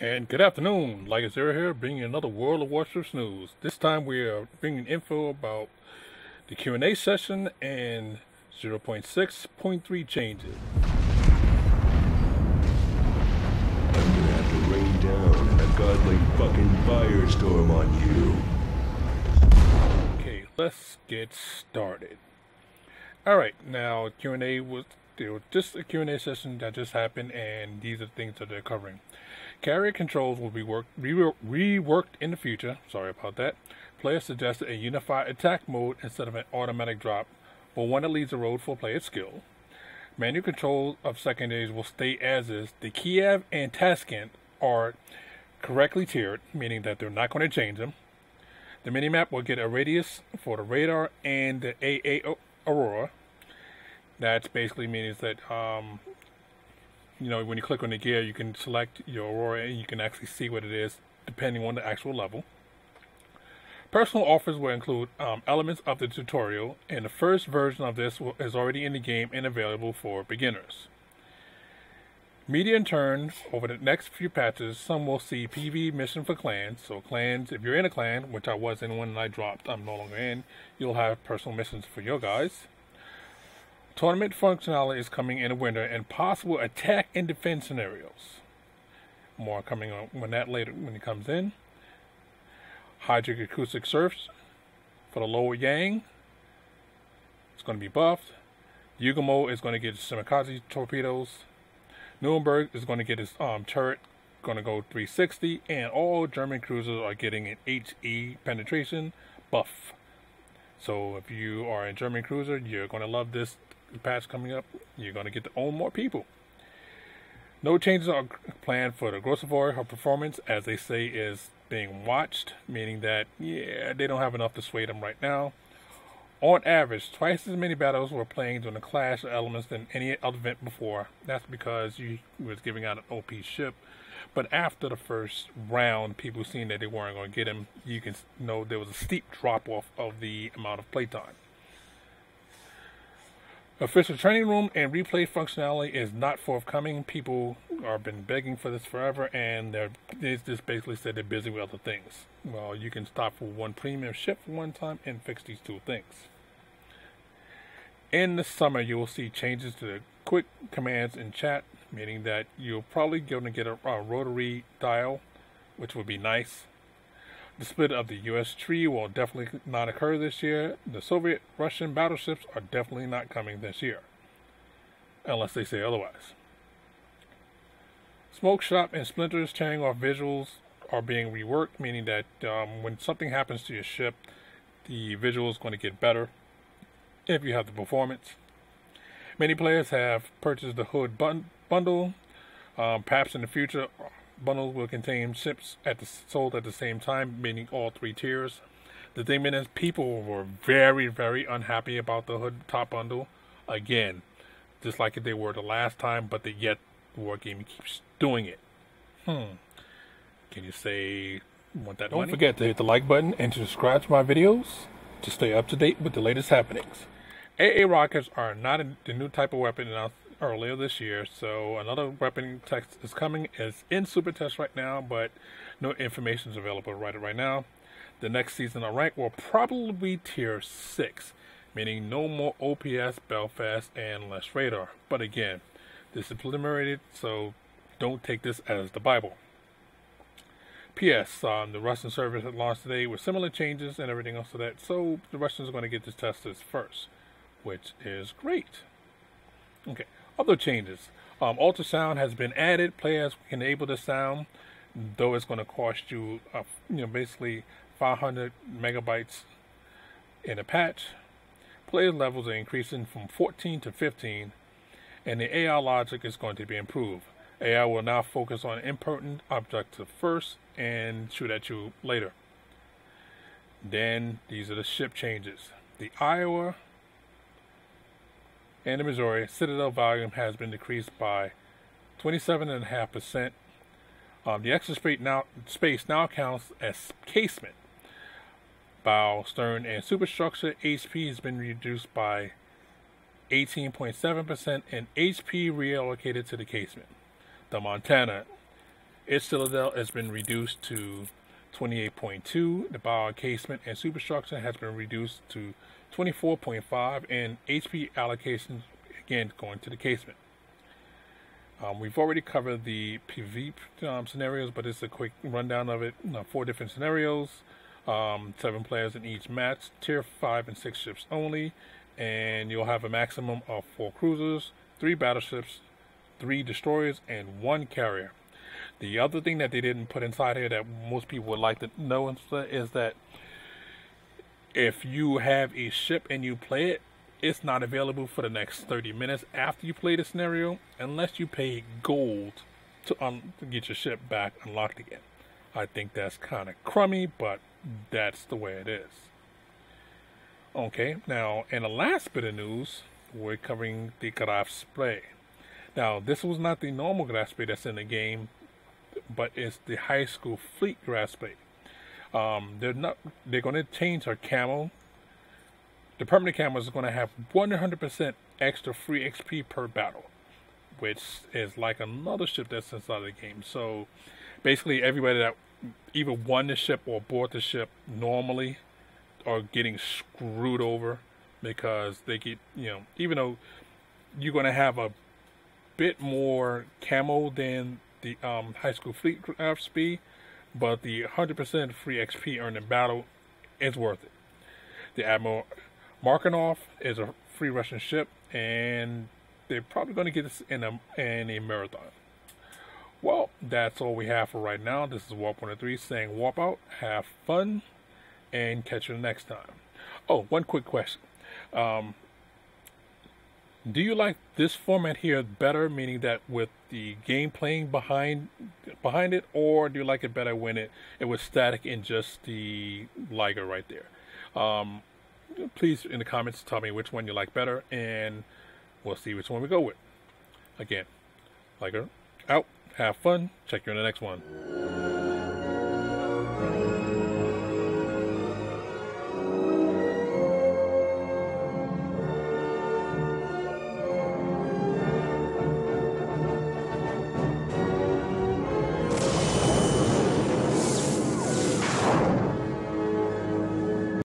And good afternoon, Liger here, bringing another World of Warships news. This time we are bringing info about the Q&A session and 0.6.3 changes. I'm gonna have to rain down a godly fucking firestorm on you. Okay, let's get started. Alright, now Q&A was just a Q&A session that just happened, and these are the things that they're covering. Carrier controls will be reworked in the future. Sorry about that. Players suggested a unified attack mode instead of an automatic drop, but one that leaves the road for player skill. Manual control of secondaries will stay as is. The Kiev and Taskent are correctly tiered, meaning that they're not going to change them. The minimap will get a radius for the radar and the AA Aurora. That basically means that when you click on the gear, you can select your Aurora and you can actually see what it is depending on the actual level. Personal offers will include elements of the tutorial, and the first version of this is already in the game and available for beginners. Media in turn, over the next few patches, some will see PV mission for clans. So clans, if you're in a clan, which I was in when I dropped, I'm no longer in, you'll have personal missions for your guys. Tournament functionality is coming in the winter, and possible attack and defense scenarios. More coming on that later when it comes in. Hydric acoustic surfs for the lower Yang. It's going to be buffed. Yugamo is going to get Shimakaze torpedoes. Nuremberg is going to get his turret, going to go 360, and all German cruisers are getting an HE penetration buff. So if you are a German cruiser, you're going to love this patch coming up. You're going to get to own more people. No changes are planned for the Grossovoy. Her performance, as they say, is being watched, meaning that, they don't have enough to sway them right now. On average, twice as many battles were playing during the clash of elements than any other event before. That's because you was giving out an OP ship. But after the first round, people seeing that they weren't going to get him, you can know there was a steep drop-off of the amount of playtime. Official training room and replay functionality is not forthcoming. People have been begging for this forever, and they just basically said they're busy with other things. Well, you can stop for one premium ship for one time and fix these two things. In the summer, you will see changes to the quick commands in chat, meaning that you're probably going to get a rotary dial, which would be nice. The split of the U.S. tree will definitely not occur this year. The Soviet-Russian battleships are definitely not coming this year, unless they say otherwise. Smoke shop and splinters tearing off visuals are being reworked, meaning that when something happens to your ship, the visual is going to get better if you have the performance. Many players have purchased the hood bundle. Perhaps in the future, bundles will contain ships sold at the same time, meaning all three tiers. The thing is, people were very, very unhappy about the hood top bundle. Again, just like they were the last time, but yet Wargaming keeps doing it. Can you say want that money? Don't forget to hit the like button and to subscribe to my videos to stay up to date with the latest happenings. AA rockets are not the new type of weapon announced earlier this year, so another weapon text is coming. It's in super test right now, but no information is available right now. The next season of rank will probably be tier 6, meaning no more OPS, Belfast, and less radar. But again, this is preliminary, so don't take this as the Bible. P.S. The Russian service had launched today with similar changes and everything else to that, so the Russians are going to get this tested first, which is great. Okay, other changes. Ultrasound has been added. Players can enable the sound, though it's going to cost you, basically 500 megabytes in a patch. Player levels are increasing from 14 to 15, and the AI logic is going to be improved. AI will now focus on important objectives first and shoot at you later. Then these are the ship changes. The Iowa and the Missouri Citadel volume has been decreased by 27.5%. The extra space now counts as casement. Bow, stern, and superstructure HP has been reduced by 18.7% and HP reallocated to the casement. The Montana Its citadel has been reduced to 28.2. The bow encasement and superstructure has been reduced to 24.5, and HP allocations again going to the casement. We've already covered the PvP scenarios, but it's a quick rundown of it. 4 different scenarios, 7 players in each match, tier 5 and 6 ships only, and you'll have a maximum of 4 cruisers, 3 battleships, 3 destroyers, and 1 carrier. The other thing that they didn't put inside here that most people would like to know is that if you have a ship and you play it, it's not available for the next 30 minutes after you play the scenario unless you pay gold to get your ship back unlocked again. I think that's kind of crummy, but that's the way it is. Okay, now in the last bit of news, we're covering the graph spray. Now, this was not the normal graph spray that's in the game, but it's the high school fleet graph spray. They're going to change our camo. The permanent camo is going to have 100% extra free XP per battle, which is like another ship that's inside the game. So basically everybody that either won the ship or bought the ship normally are getting screwed over, because they get, even though you're going to have a bit more camo than the high school fleet speed, but the 100% free XP earned in battle is worth it. The Admiral Markinov is a free Russian ship, and they're probably going to get this in a marathon. Well, that's all we have for right now. This is Warp 103 saying warp out, have fun, and catch you next time. Oh, one quick question. Do you like this format here better, meaning that with the game playing behind it, or do you like it better when it was static in just the liger right there? Please in the comments tell me which one you like better, and we'll see which one we go with. Again, liger out, have fun, check you in the next one.